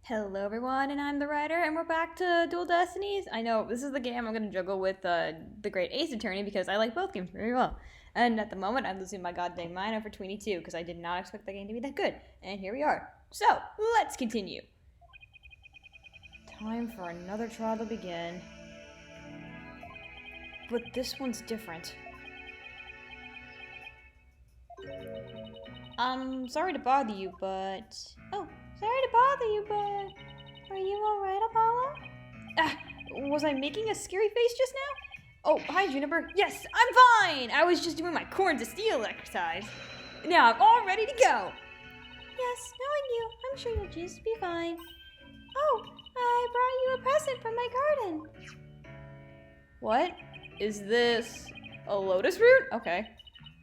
Hello everyone, and I'm the writer, and we're back to Dual Destinies. I know, this is the game I'm going to juggle with the Great Ace Attorney because I like both games very well. And at the moment, I'm losing my goddamn mind over 22 because I did not expect the game to be that good. And here we are. So, let's continue. Time for another trial to begin. But this one's different. I'm sorry to bother you, but... Oh, sorry to bother you, but... Are you alright, Apollo? Was I making a scary face just now? Oh, hi, Juniper. Yes, I'm fine! I was just doing my corn to steel exercise. Now I'm all ready to go. Yes, knowing you, I'm sure you'll just be fine. Oh, I brought you a present from my garden. What? Is this a lotus root? Okay.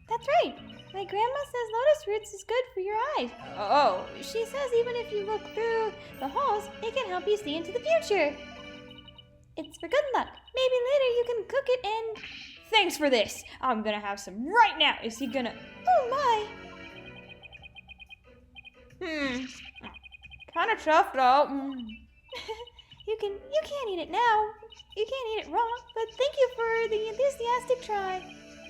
That's right. My grandma says lotus roots is good for your eyes. Oh. She says even if you look through the holes, it can help you see into the future. It's for good luck. Maybe later you can cook it and... Thanks for this. I'm gonna have some right now. Is he gonna... Oh my. Kinda tough though. You can't eat it now. You can't eat it raw, but thank you for the enthusiastic try.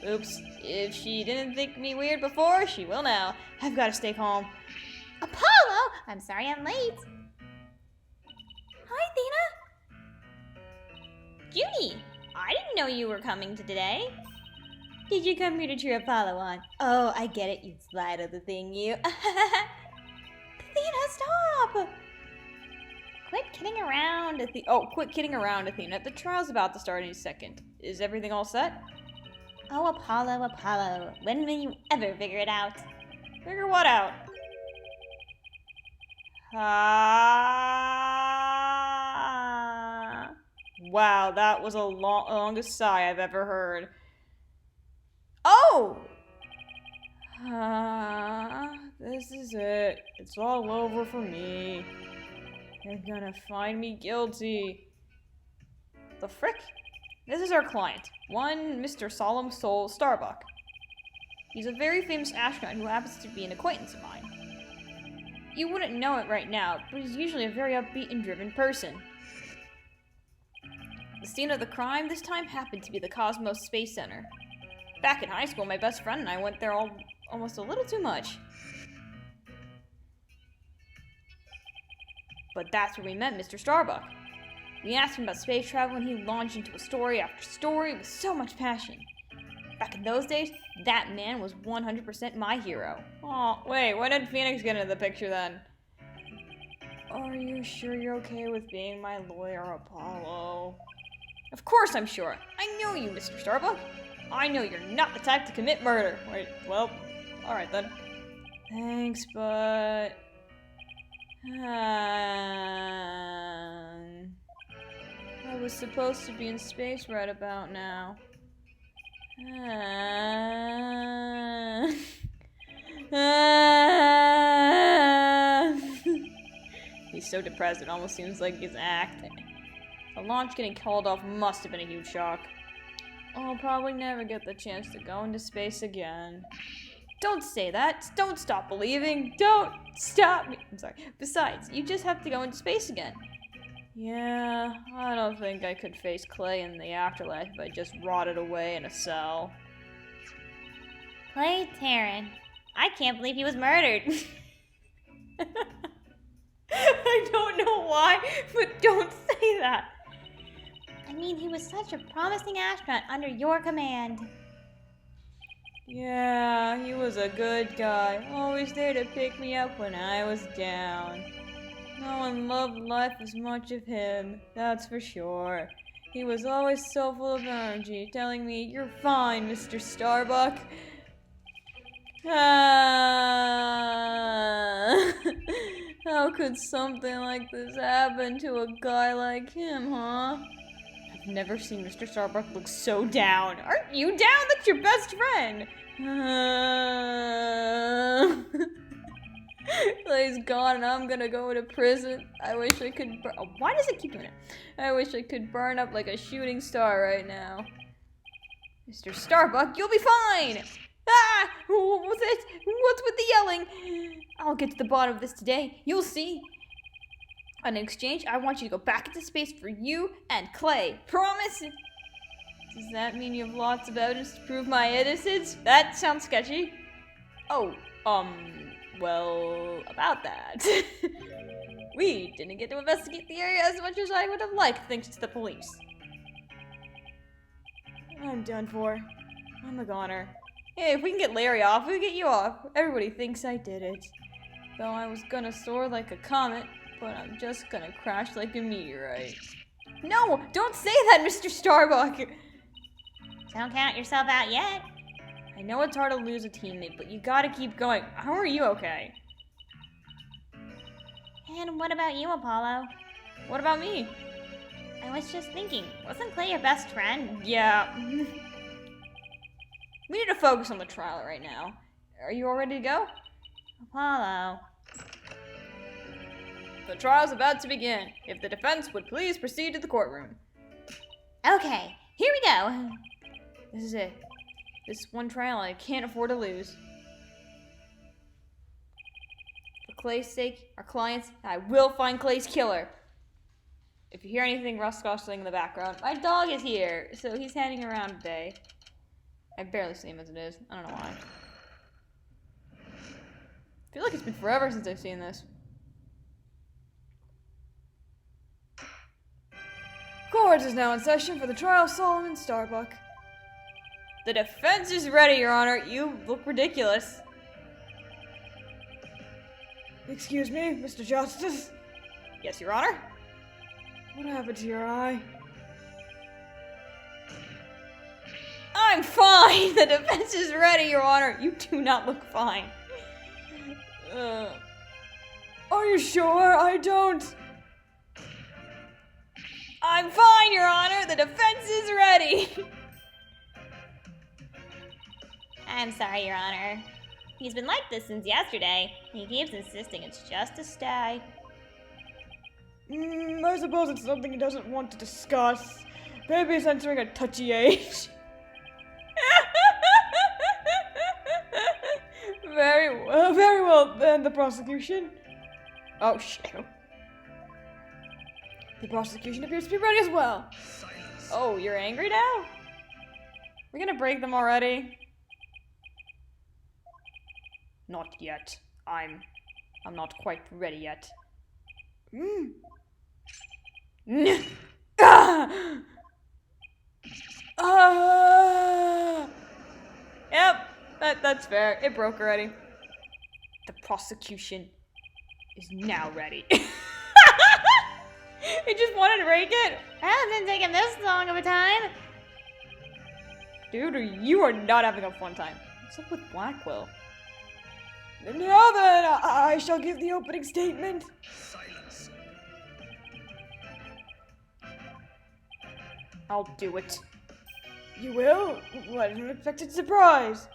Oops, if she didn't think me weird before, she will now. I've got to stay calm. Apollo! I'm sorry I'm late. Hi, Athena. Judy, I didn't know you were coming today. Did you come here to cheer Apollo on? Oh, I get it, you slide of the thing, you. Athena, stop! Quit kidding around, Athena. Oh, quit kidding around, Athena. The trial's about to start any second. Is everything all set? Oh, Apollo, when will you ever figure it out? Figure what out? Wow, that was the longest sigh I've ever heard. Oh! This is it. It's all over for me. They're gonna find me guilty. The frick? This is our client, one Mr. Solemn Soul Starbuck. He's a very famous astronaut who happens to be an acquaintance of mine. You wouldn't know it right now, but he's usually a very upbeat and driven person. The scene of the crime this time happened to be the Cosmos Space Center. Back in high school, my best friend and I went there almost a little too much. But that's where we met Mr. Starbuck. We asked him about space travel and he launched into a story after story with so much passion. Back in those days, that man was 100% my hero. Oh, wait, when did Phoenix get into the picture then? Are you sure you're okay with being my lawyer, Apollo? Of course I'm sure. I know you, Mr. Starbuck. I know you're not the type to commit murder. Wait, well, alright then. Thanks, but... I was supposed to be in space right about now. He's so depressed it almost seems like he's acting. The launch getting called off must have been a huge shock. I'll probably never get the chance to go into space again. Don't say that. Don't stop believing. Don't stop me. I'm sorry. Besides, you just have to go into space again. Yeah, I don't think I could face Clay in the afterlife if I just rotted away in a cell. Clay Taryn. I can't believe he was murdered. I don't know why, but don't say that. I mean, he was such a promising astronaut under your command. Yeah, he was a good guy, always there to pick me up when I was down. No one loved life as much of him, that's for sure. He was always so full of energy, telling me, "You're fine, Mr. Starbuck." How could something like this happen to a guy like him, huh? I've never seen Mr. Starbuck look so down. Aren't you down? That's your best friend. Clay's gone and I'm gonna go to prison. I wish I could why does it keep doing it? I wish I could burn up like a shooting star right now. Mr. Starbuck, you'll be fine! Ah! What's it? What's with the yelling? I'll get to the bottom of this today. You'll see. In exchange, I want you to go back into space for you and Clay. Promise? Does that mean you have lots of evidence to prove my innocence? That sounds sketchy. Oh, well, about that. We didn't get to investigate the area as much as I would have liked thanks to the police. I'm done for. I'm a goner. Hey, if we can get Larry off, we'll get you off. Everybody thinks I did it. Though I was gonna soar like a comet, but I'm just gonna crash like a meteorite. No! Don't say that, Mr. Starbuck! Don't count yourself out yet. I know it's hard to lose a teammate, but you gotta keep going. How are you okay? And what about you, Apollo? What about me? I was just thinking, wasn't Clay your best friend? Yeah. We need to focus on the trial right now. Are you all ready to go? Apollo. The trial's about to begin. If the defense would please proceed to the courtroom. Okay, here we go. This is it. This one trial I can't afford to lose. For Clay's sake, our clients, I will find Clay's killer. If you hear anything rustling in the background, my dog is here, so he's hanging around today. I barely see him as it is. I don't know why. I feel like it's been forever since I've seen this. Court is now in session for the trial of Solomon Starbuck. The defense is ready, Your Honor. You look ridiculous. Excuse me, Mr. Justice? Yes, Your Honor? What happened to your eye? I'm fine! The defense is ready, Your Honor. You do not look fine. Are you sure? I don't. I'm fine, Your Honor. The defense is ready. I'm sorry, Your Honor. He's been like this since yesterday. He keeps insisting it's just a stay. I suppose it's something he doesn't want to discuss. Maybe he's entering a touchy age. Very well, then the prosecution. Oh, shit. The prosecution appears to be ready as well. Silence. Oh, you're angry now? We're gonna break them already? Not yet. I'm not quite ready yet. Yep, that's fair. It broke already. The prosecution is now ready. He just wanted to break it? Well, it didn't take him this long of a time. Dude, you are not having a fun time. What's up with Blackquill? Now then, I shall give the opening statement. Silence. I'll do it. You will? What an unexpected surprise.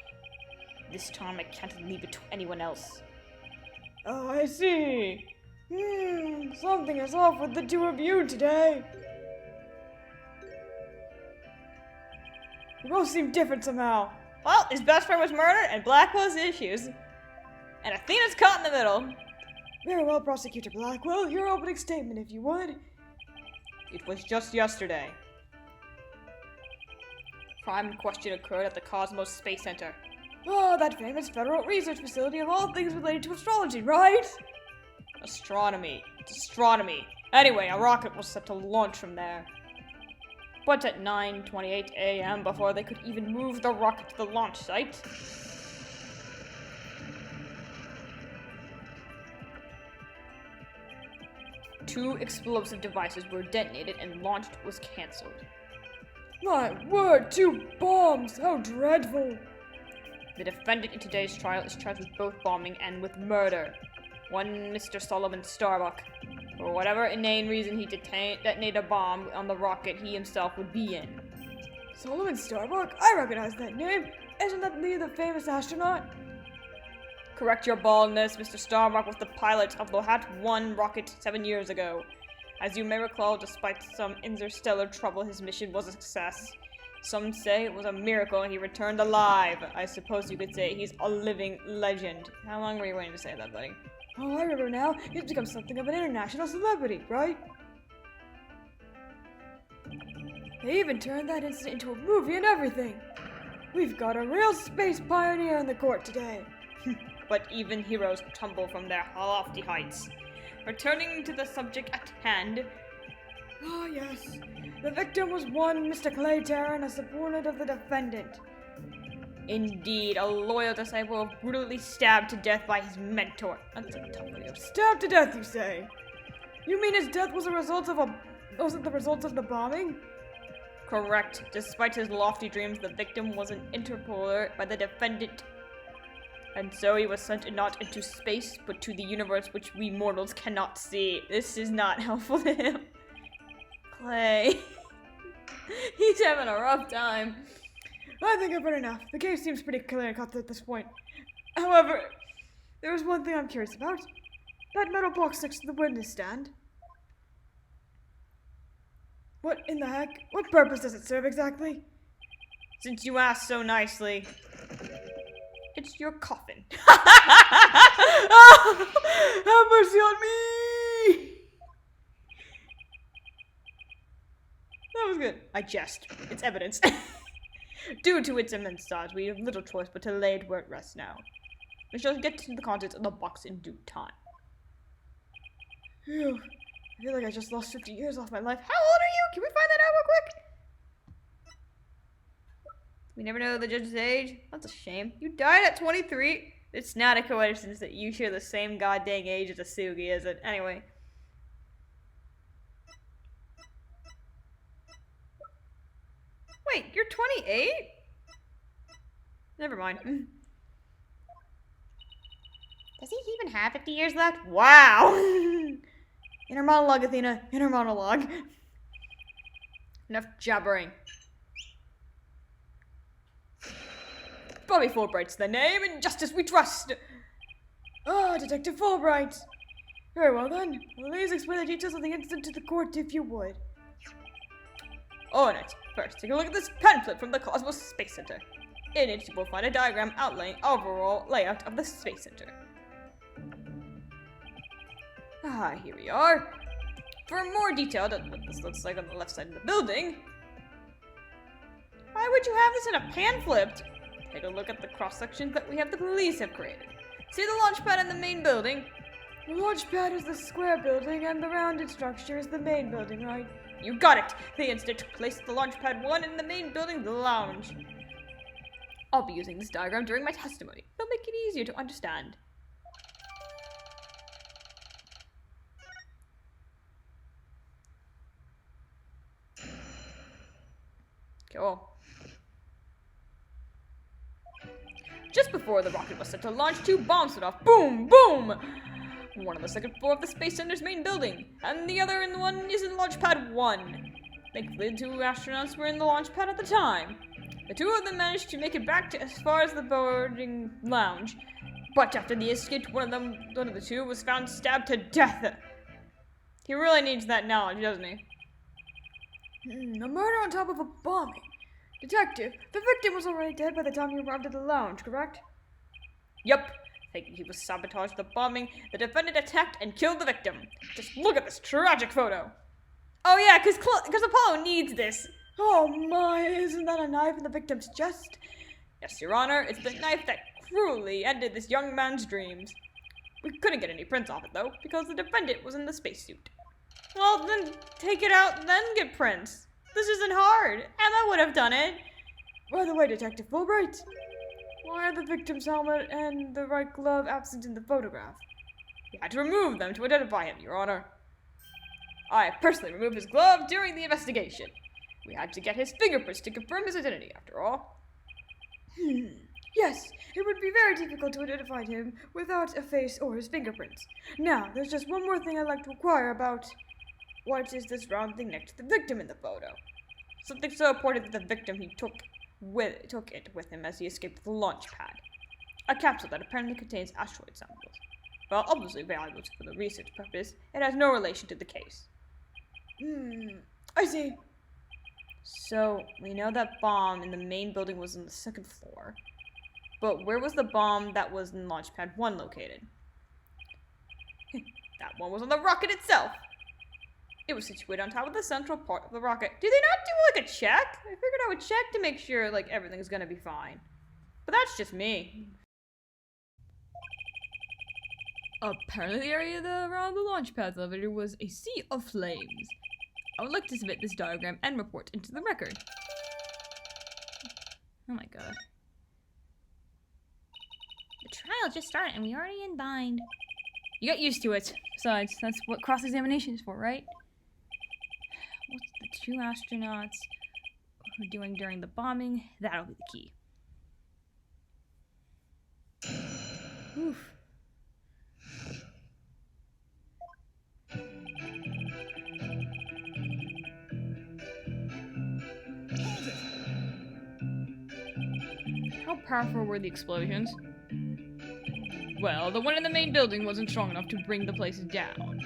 This time I can't leave it to anyone else. Oh, I see. Something is off with the two of you today. You both seem different somehow. Well, his best friend was murdered and Blackwell's issues. And Athena's caught in the middle. Very well, Prosecutor Blackquill. Your opening statement, if you would. It was just yesterday. The crime in question occurred at the Cosmos Space Center. Oh, that famous federal research facility of all things related to astrology, right? Astronomy. It's astronomy. Anyway, a rocket was set to launch from there. But at 9:28 a.m., before they could even move the rocket to the launch site, two explosive devices were detonated and launch was cancelled. My word, 2 bombs! How dreadful! The defendant in today's trial is charged with both bombing and with murder. One Mr. Solomon Starbuck. For whatever inane reason he detonated a bomb on the rocket he himself would be in. Solomon Starbuck? I recognize that name. Isn't that Lee, the famous astronaut? Correct your baldness, Mr. Starbuck was the pilot of the Hat 1 rocket 7 years ago. As you may recall, despite some interstellar trouble, his mission was a success. Some say it was a miracle and he returned alive. I suppose you could say he's a living legend. How long were you waiting to say that, buddy? Oh, I remember now. He's become something of an international celebrity, right? They even turned that incident into a movie and everything. We've got a real space pioneer in the court today. But even heroes tumble from their lofty heights. Returning to the subject at hand. Ah, yes. The victim was one Mr. Clay Terran, a subordinate of the defendant. Indeed, a loyal disciple brutally stabbed to death by his mentor. That's a tough way of Stabbed to death, you say? You mean his death was wasn't the result of the bombing? Correct. Despite his lofty dreams, the victim was an interpolar by the defendant. And so he was sent not into space, but to the universe which we mortals cannot see. This is not helpful to him. Clay. He's having a rough time. I think I've heard enough. The case seems pretty clear and cut at this point. However, there is one thing I'm curious about. That metal box next to the witness stand. What in the heck? What purpose does it serve exactly? Since you asked so nicely, it's your coffin. Oh, have mercy on me! That was good. I jest. It's evidence. Due to its immense size, we have little choice but to lay it where it rests now. We shall get to the contents of the box in due time. Phew. I feel like I just lost 50 years off my life. How old are you? Can we find that out real quick? We never know the judge's age. That's a shame. You died at 23. It's not a coincidence that you share the same goddamn age as Asugi, is it? Anyway. Wait, you're 28? Never mind. Does he even have 50 years left? Wow! Inner monologue, Athena. Inner monologue. Enough jabbering. Bobby Fulbright's the name, and justice we trust. Ah, Detective Fulbright. Very well then. Please explain the details of the incident to the court if you would. On it. First, take a look at this pamphlet from the Cosmos Space Center. In it, you will find a diagram outlining overall layout of the Space Center. Ah, here we are. For more detail on what this looks like on the left side of the building. Why would you have this in a pamphlet? Take a look at the cross-sections that the police have created. See the launch pad in the main building? The launch pad is the square building and the rounded structure is the main building, right? You got it! The incident took place at the launch pad 1 in the main building, the lounge. I'll be using this diagram during my testimony. It'll make it easier to understand. Cool. Just before the rocket was set to launch, 2 bombs went off. Boom! Boom! One on the second floor of the Space Center's main building, and the other one is in Launch Pad 1. Thankfully, the 2 astronauts were in the launch pad at the time. The 2 of them managed to make it back to as far as the boarding lounge, but after the escape, one of the 2 was found stabbed to death. He really needs that knowledge, doesn't he? A murder on top of a bombing. Detective, the victim was already dead by the time you arrived at the lounge, correct? Yup. Thinking he was sabotaged the bombing, the defendant attacked and killed the victim. Just look at this tragic photo. Oh yeah, because Apollo needs this. Oh my, isn't that a knife in the victim's chest? Yes, Your Honor, it's the knife that cruelly ended this young man's dreams. We couldn't get any prints off it, though, because the defendant was in the spacesuit. Well, then take it out, then get prints. This isn't hard. Emma would have done it. By the way, Detective Fulbright, why are the victim's helmet and the right glove absent in the photograph? We had to remove them to identify him, Your Honor. I personally removed his glove during the investigation. We had to get his fingerprints to confirm his identity, after all. Yes, it would be very difficult to identify him without a face or his fingerprints. Now, there's just one more thing I'd like to inquire about. What is this round thing next to the victim in the photo? Something so important that the victim took it with him as he escaped the launch pad. A capsule that apparently contains asteroid samples. While obviously valuable for the research purpose, it has no relation to the case. I see. So, we know that bomb in the main building was on the second floor. But where was the bomb that was in Launchpad 1 located? That one was on the rocket itself. It was situated on top of the central part of the rocket. Did they not do like a check? I figured I would check to make sure like everything's gonna be fine. But that's just me. Apparently the area around the launch pad elevator was a sea of flames. I would like to submit this diagram and report into the record. Oh my god. The trial just started and we're already in bind. You got used to it. Besides, that's what cross-examination is for, right? What's the two astronauts were doing during the bombing? That'll be the key. Oof. How powerful were the explosions? Well, the one in the main building wasn't strong enough to bring the place down.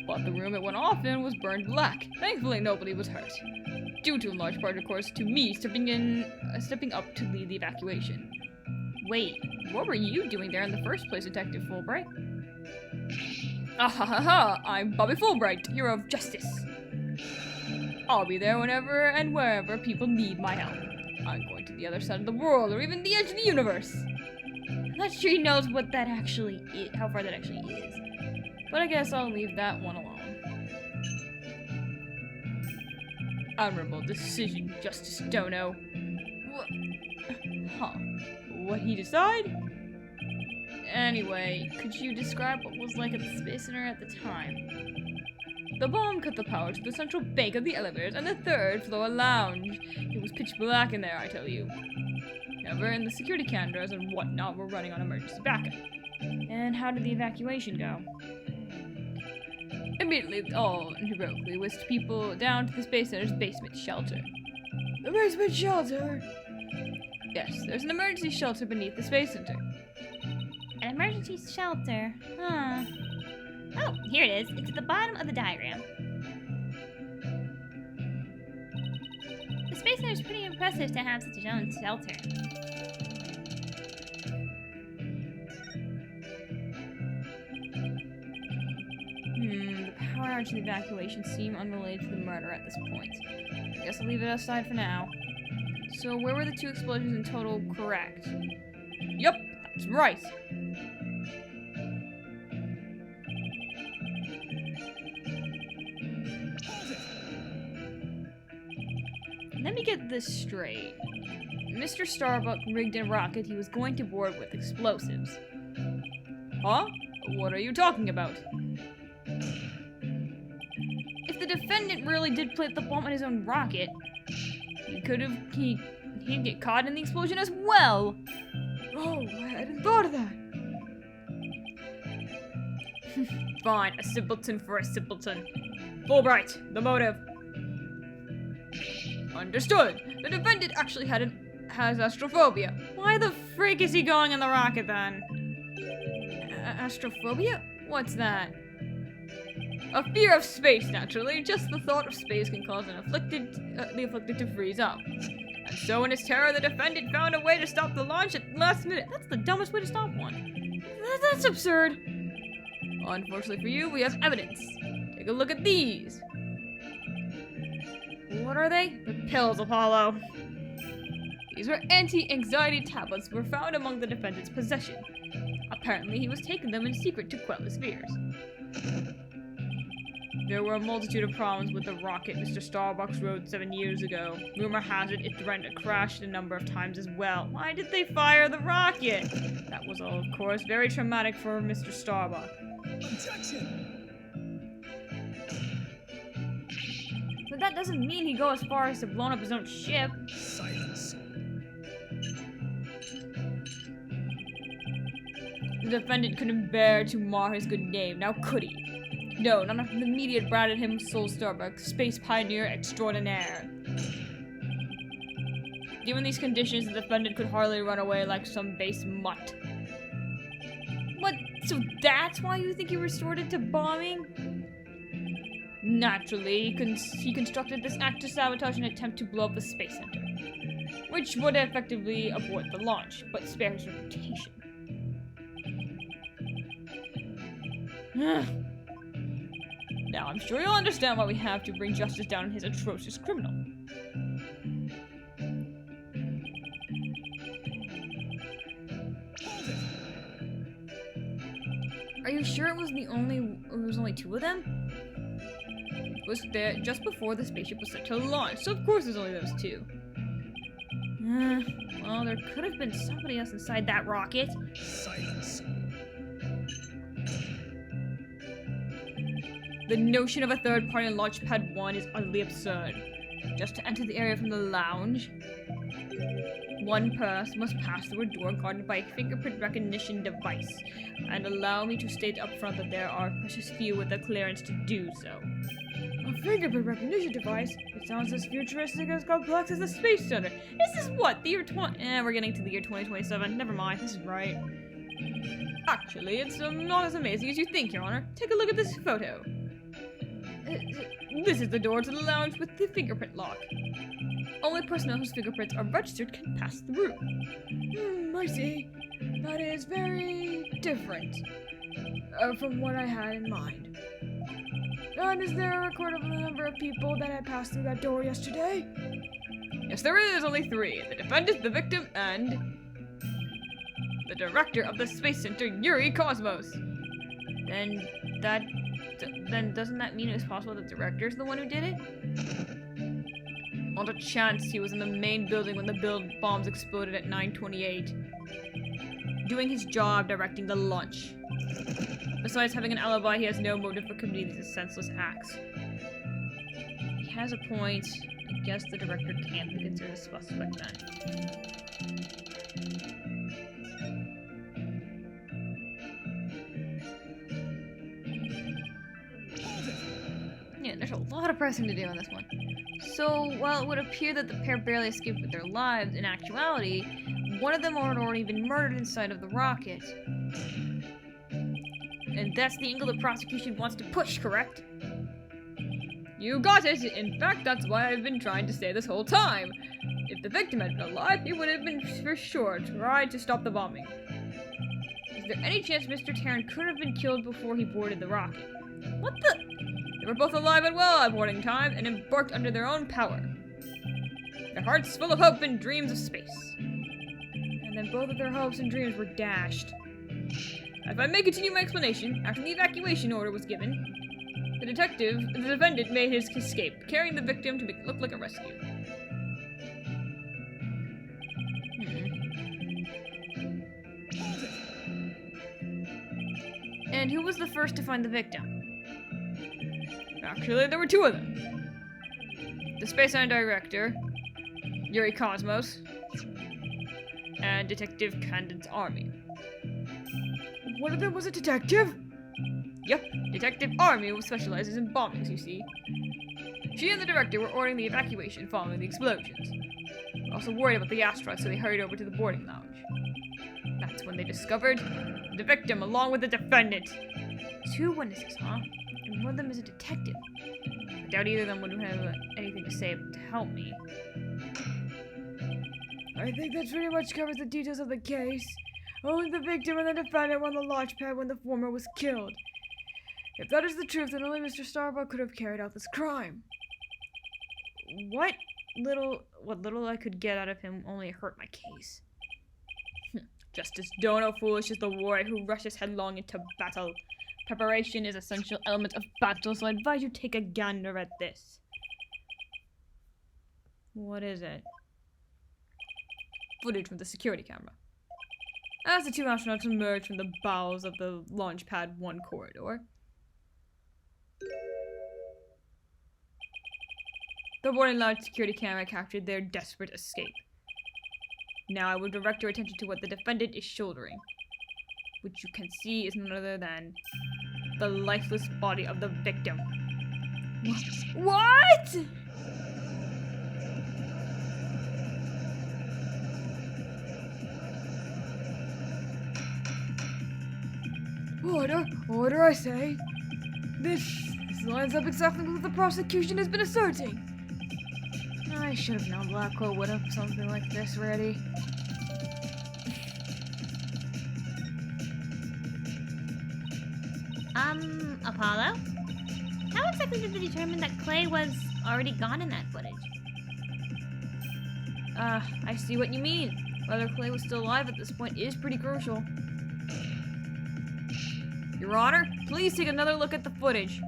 But the room it went off in was burned black. Thankfully, nobody was hurt. Due to in large part, of course, to me stepping up to lead the evacuation. Wait, what were you doing there in the first place, Detective Fulbright? Ah ha ha ha! I'm Bobby Fulbright, hero of justice. I'll be there whenever and wherever people need my help. I'm going to the other side of the world, or even the edge of the universe. I'm not sure he knows what that actually is, how far that actually is. But I guess I'll leave that one alone. Admirable decision, Justice Dono. What'd he decide? Anyway, could you describe what was like at the Space Center at the time? The bomb cut the power to the central bank of the elevators and the third floor lounge. It was pitch black in there, I tell you. However, and the security cameras and whatnot were running on emergency backup. And how did the evacuation go? Immediately, all heroically whisked people down to the Space Center's basement shelter. The basement shelter? Yes, there's an emergency shelter beneath the Space Center. An emergency shelter, huh? Oh, here it is. It's at the bottom of the diagram. The Space Center is pretty impressive to have such its own shelter. The power outage and the evacuation seem unrelated to the murder at this point. I guess I'll leave it aside for now. So where were the two explosions in total correct? Yup, that's right. Let me get this straight. Mr. Starbuck rigged a rocket he was going to board with explosives. Huh? What are you talking about? If the defendant really did plant the bomb in his own rocket, he'd get caught in the explosion as well. Oh, I hadn't thought of that. Fine, a simpleton for a simpleton. Fulbright, the motive. Understood. The defendant actually has astrophobia. Why the frick is he going in the rocket then? Astrophobia? What's that? A fear of space, naturally. Just the thought of space can cause the afflicted to freeze up. And so in his terror, the defendant found a way to stop the launch at the last minute. That's the dumbest way to stop one. That's absurd. Unfortunately for you, we have evidence. Take a look at these. What are they? The pills, Apollo. These were anti-anxiety tablets were found among the defendant's possession. Apparently, he was taking them in secret to quell his fears. There were a multitude of problems with the rocket Mr. Starbucks rode 7 years ago. Rumor has it threatened to crash a number of times as well. Why did they fire the rocket? That was all, of course, very traumatic for Mr. Starbuck. Objection! But that doesn't mean he'd go as far as to blow up his own ship. Silence. The defendant couldn't bear to mar his good name, now could he? No, none of the media branded him Soul Starbuck, space pioneer extraordinaire. Given these conditions, the defendant could hardly run away like some base mutt. What? So that's why you think he resorted to bombing? Naturally, he constructed this act to sabotage an attempt to blow up the Space Center, which would effectively abort the launch, but spare his reputation. Now, I'm sure you'll understand why we have to bring justice down on his atrocious criminal. Hold it! Are you sure it was only two of them? It was there just before the spaceship was set to launch, so of course there's only those two. Well, there could have been somebody else inside that rocket. Silence. The notion of a third party on Launchpad 1 is utterly absurd. Just to enter the area from the lounge, one person must pass through a door guarded by a fingerprint recognition device, and allow me to state up front that there are precious few with the clearance to do so. A fingerprint recognition device? It sounds as futuristic as complex as the Space Center. This is what, the year we're getting to the year 2027. Never mind, this is right. Actually, it's not as amazing as you think, Your Honor. Take a look at this photo. This is the door to the lounge with the fingerprint lock. Only personnel whose fingerprints are registered can pass through. I see. That is very different from what I had in mind. And is there a record of the number of people that had passed through that door yesterday? Yes, there is only 3. The defendant, the victim, and the director of the Space Center, Yuri Cosmos. Then doesn't that mean it was possible the director's the one who did it? Not a chance he was in the main building when the bombs exploded at 9:28. Doing his job directing the launch. Besides having an alibi, he has no motive for committing these senseless acts. He has a point. I guess the director can't be considered a suspect then. Yeah, there's a lot of pressing to do on this one. So, while it would appear that the pair barely escaped with their lives, in actuality, one of them had already been murdered inside of the rocket. And that's the angle the prosecution wants to push, correct? You got it! In fact, that's why I've been trying to say this whole time. If the victim had been alive, he would have been for sure tried to stop the bombing. Is there any chance Mr. Terran could have been killed before he boarded the rocket? What the? They were both alive and well at boarding time and embarked under their own power. Their hearts full of hope and dreams of space. And then both of their hopes and dreams were dashed. If I may continue my explanation, after the evacuation order was given, the defendant made his escape, carrying the victim to make it look like a rescue. And who was the first to find the victim? Actually, there were 2 of them. The Space Center director, Yuri Cosmos, and Detective Candid's Army. One of them was a detective? Yep, Detective Army specializes in bombings, you see. She and the director were ordering the evacuation following the explosions. They were also worried about the asteroid, so they hurried over to the boarding lounge. That's when they discovered the victim along with the defendant. 2 witnesses, huh? And one of them is a detective. I doubt either of them would have anything to say to help me. I think that pretty much covers the details of the case. Only the victim and the defendant were on the launch pad when the former was killed. If that is the truth, then only Mr. Starbuck could have carried out this crime. What little I could get out of him only hurt my case. Justice Dono, foolish is the warrior who rushes headlong into battle. Preparation is an essential element of battle, so I advise you take a gander at this. What is it? Footage from the security camera. As the 2 astronauts emerged from the bowels of the Launchpad 1 corridor, the boarding lounge security camera captured their desperate escape. Now I will direct your attention to what the defendant is shouldering, which you can see is none other than the lifeless body of the victim. What? Order, I say. This lines up exactly with what the prosecution has been asserting. I should have known Blackquill would have something like this ready. Apollo? How exactly did they determine that Clay was already gone in that footage? I see what you mean. Whether Clay was still alive at this point is pretty crucial. Your Honor, please take another look at the footage.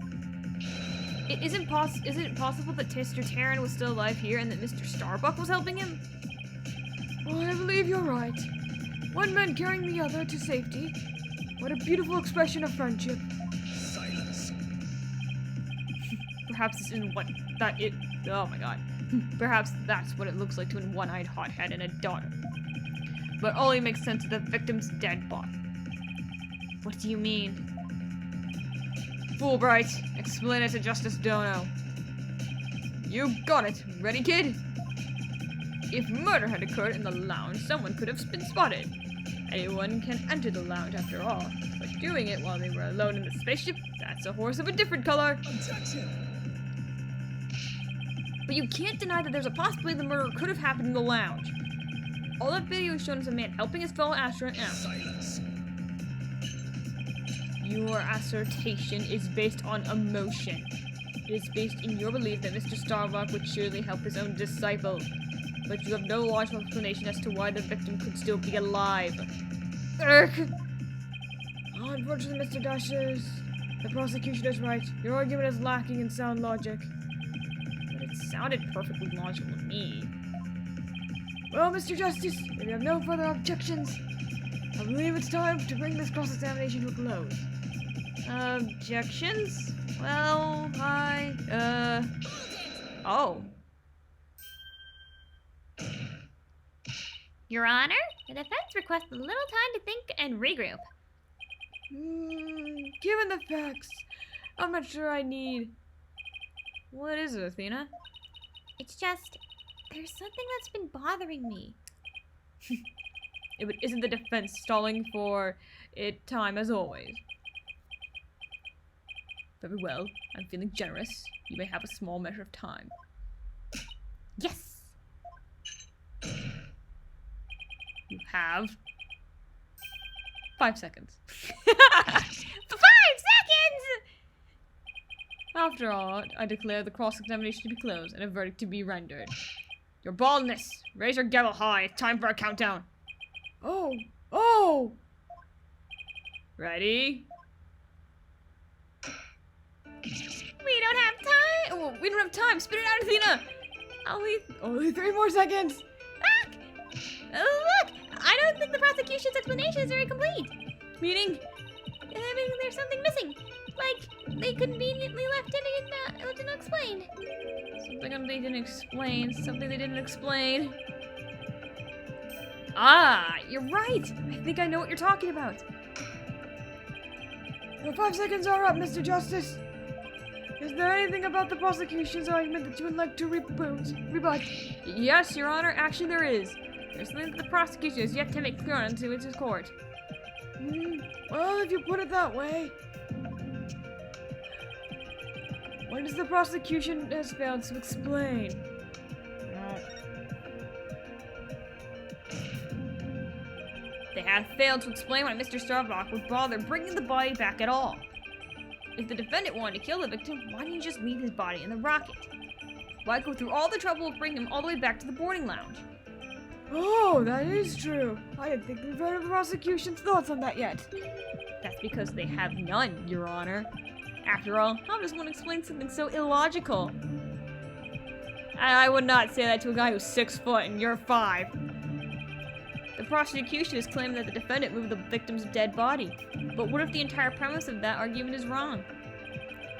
Isn't it possible that Mr. Terran was still alive here and that Mr. Starbuck was helping him? Well, I believe you're right. One man carrying the other to safety. What a beautiful expression of friendship. Silence. Perhaps this isn't what that it. Oh my god. Perhaps that's what it looks like to a one-eyed hothead and a daughter. But only makes sense to the victim's dead body. What do you mean? Fulbright, explain it to Justice Dono. You got it. Ready, kid? If murder had occurred in the lounge, someone could have been spotted. Anyone can enter the lounge after all, but doing it while they were alone in the spaceship, that's a horse of a different color. Objection. But you can't deny that there's a possibility the murder could have happened in the lounge. All that video is shown is a man helping his fellow astronaut out. Silence. Your assertion is based on emotion. It is based in your belief that Mr. Starbuck would surely help his own disciple. But you have no logical explanation as to why the victim could still be alive. Urgh. Oh, unfortunately, Mr. Dashes, the prosecution is right. Your argument is lacking in sound logic. But it sounded perfectly logical to me. Well, Mr. Justice, if you have no further objections, I believe it's time to bring this cross-examination to a close. Objections? Well, oh. Your Honor, the defense requests a little time to think and regroup. Given the facts, I'm not sure I need. What is it, Athena? It's just, there's something that's been bothering me. But isn't the defense stalling for it time as always? Very well, I'm feeling generous. You may have a small measure of time. Yes! You have 5 seconds. For 5 seconds! After all, I declare the cross-examination to be closed and a verdict to be rendered. Your baldness! Raise your gavel high. It's time for a countdown. Oh! Ready? We don't have time! Oh, we don't have time. Spit it out, Athena. Only 3 more seconds. Back! Look! I don't think the prosecution's explanation is very complete. Meaning? I mean, there's something missing. Like, they conveniently left it in, didn't explain. Something they didn't explain. Something they didn't explain. Ah, you're right. I think I know what you're talking about. Your 5 seconds are up, Mr. Justice. Is there anything about the prosecution's argument that you would like to rebut? Yes, Your Honor. Actually, there is. There's something that the prosecution has yet to make clear unto its court. Well, if you put it that way. What is the prosecution has failed to explain? They have failed to explain why Mr. Starbuck would bother bringing the body back at all. If the defendant wanted to kill the victim, why didn't he just leave his body in the rocket? Why go through all the trouble of bringing him all the way back to the boarding lounge? Oh, that is true. I didn't think we've heard of the prosecution's thoughts on that yet. That's because they have none, Your Honor. After all, how does one explain something so illogical? I would not say that to a guy who's 6 foot and you're 5. The prosecution is claiming that the defendant moved the victim's dead body. But what if the entire premise of that argument is wrong?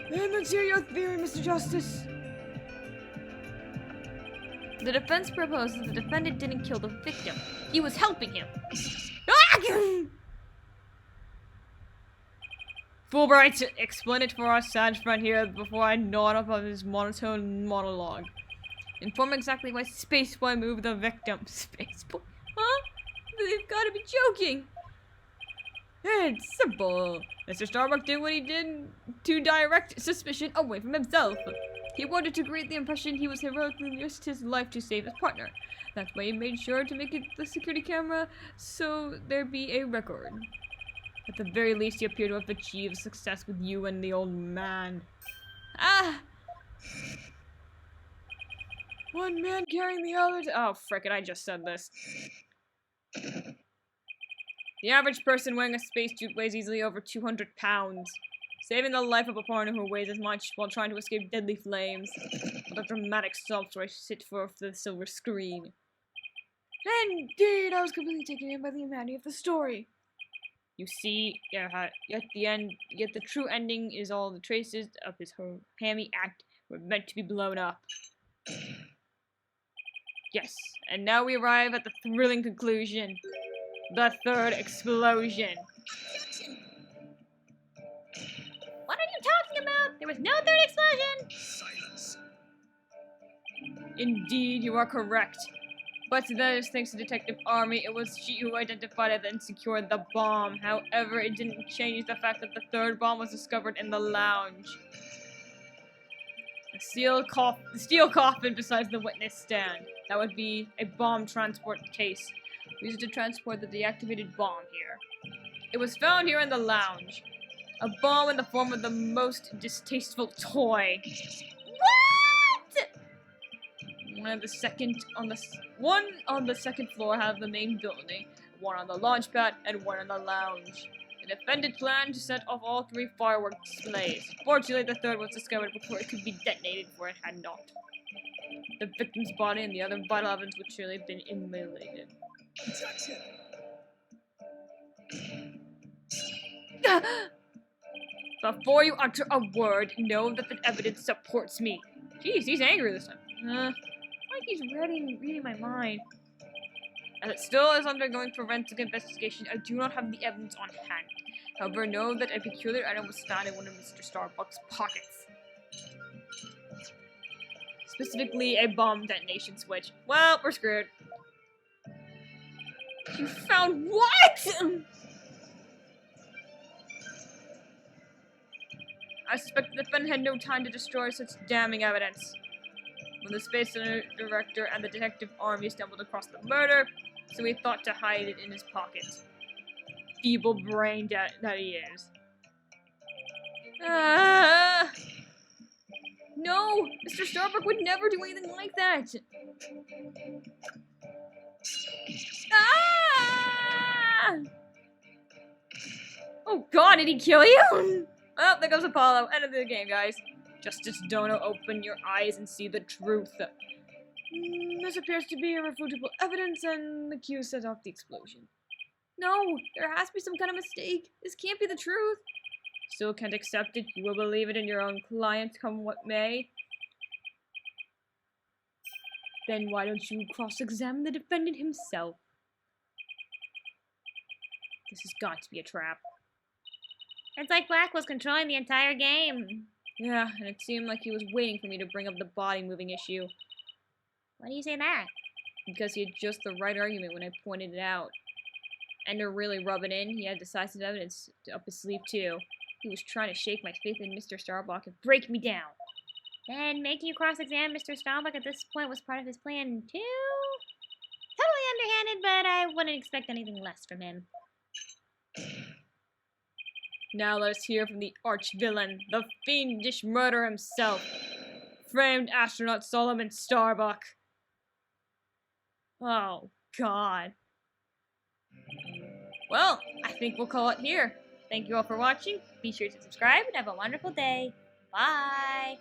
Then let's hear your theory, Mr. Justice. The defense proposes the defendant didn't kill the victim. He was helping him. Fulbright, explain it for our sad friend here before I gnawed up on his monotone monologue. Inform exactly why Spaceboy moved the victim. Spaceboy? Huh? They've got to be joking. It's simple. Mr. Starbuck did what he did to direct suspicion away from himself. He wanted to create the impression he was heroically risked his life to save his partner. That's why he made sure to make it the security camera so there be a record. At the very least, you appear to have achieved success with you and the old man. Ah! One man carrying the other. Oh, frickin', I just said this. The average person wearing a spacesuit weighs easily over 200 pounds. Saving the life of a partner who weighs as much while trying to escape deadly flames. What a dramatic sob story sit for the silver screen. Indeed, I was completely taken in by the humanity of the story. You see, yet the true ending is all the traces of his hammy act were meant to be blown up. Yes, and now we arrive at the thrilling conclusion. The third explosion. What are you talking about? There was no third explosion! Silence. Indeed, you are correct. But that is thanks to Detective Army, it was she who identified it and secured the bomb. However, it didn't change the fact that the third bomb was discovered in the lounge. The steel coffin besides the witness stand. That would be a bomb transport case. Used to transport the deactivated bomb here. It was found here in the lounge. A bomb in the form of the most distasteful toy. What? One on the second floor have the main building, one on the launch pad, and one in the lounge. The defendant planned to set off all 3 firework displays. Fortunately, the third was discovered before it could be detonated, for it had not. The victim's body and the other vital evidence would surely have been immolated. Objection. Before you utter a word, know that the evidence supports me. Jeez, he's angry this time. Like he's reading my mind. As it still is undergoing forensic investigation, I do not have the evidence on hand. However, know that a peculiar item was found in one of Mr. Starbuck's pockets. Specifically, a bomb detonation switch. Well, we're screwed. You found what? I suspect the defendant had no time to destroy such damning evidence. When the Space Center Director and the Detective Army stumbled across the murder, so he thought to hide it in his pocket. Feeble brain that he is. No! Mr. Starbuck would never do anything like that! Ah! Oh god, did he kill you? Oh, there goes Apollo. End of the game, guys. Justice Dono, open your eyes and see the truth. This appears to be irrefutable evidence, and the Q set off the explosion. No, there has to be some kind of mistake. This can't be the truth. Still can't accept it? You will believe it in your own client, come what may? Then why don't you cross-examine the defendant himself? This has got to be a trap. It's like Black was controlling the entire game. Yeah, and it seemed like he was waiting for me to bring up the body-moving issue. Why do you say that? Because he had just the right argument when I pointed it out. And to really rub it in, he had decisive evidence up his sleeve too. He was trying to shake my faith in Mr. Starbuck and break me down. Then making you cross-examine Mr. Starbuck at this point was part of his plan too? Totally underhanded, but I wouldn't expect anything less from him. Now let us hear from the arch-villain, the fiendish murderer himself, framed astronaut Solomon Starbuck. Oh, God. Well, I think we'll call it here. Thank you all for watching. Be sure to subscribe and have a wonderful day. Bye!